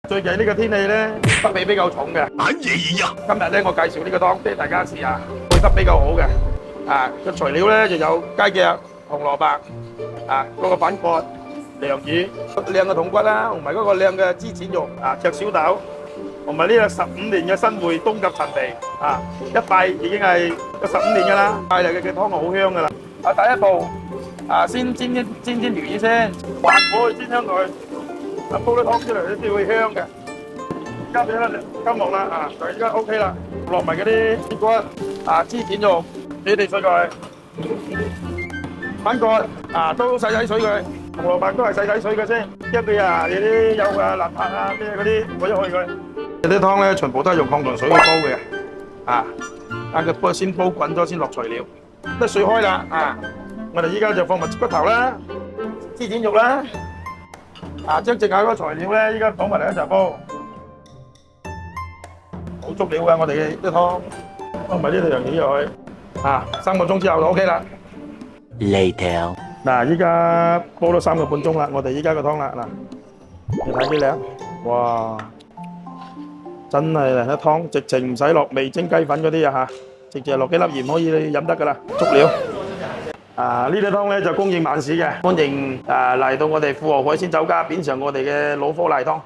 最近呢個天氣咧，北味比較重嘅。玩嘢呀！今日咧，我介紹呢個湯俾大家試下，配得比較好嘅。個材料咧就有雞腳、紅蘿蔔，嗰個粉葛、鯪魚、靚嘅筒骨啦，同埋嗰個靚嘅豬展肉，赤小豆，同埋呢個15年嘅新會冬及陳皮，一拜已經係有15年㗎啦，拜嚟嘅湯係好香㗎啦。第一步，先煎條魚先，滑火去煎香佢。煲啲湯出嚟咧先會香嘅，而家俾咗金落啦，就而家 OK 啦，落埋嗰啲鐵骨，豬展肉，你哋碎佢，粉葛，都洗洗水佢，紅蘿蔔都係洗洗水佢先，因為你啲有邋遢咩嗰啲攞咗去佢。啲湯咧全部都係用礦泉水去煲嘅，等佢先煲滾咗先落材料，得水開啦，我哋依家就放埋骨頭啦，豬展肉啦。將剩下嗰個材料咧，依家倒埋嚟一齊煲，好足料嘅我哋嘅啲湯，放埋呢條鯪魚入去，3個鐘之後就 OK 啦。Later。嗱，依家煲咗3個半鐘啦，我哋依家個湯啦，嗱，你睇幾靚？哇，真係靚啲湯，直情唔使落味精雞粉嗰啲啊嚇，直接落幾粒鹽可以飲得噶啦，足料。呢啲湯咧就供應晚市嘅，歡迎嚟到我哋富豪海鮮酒家品嚐我哋嘅老火瀨湯。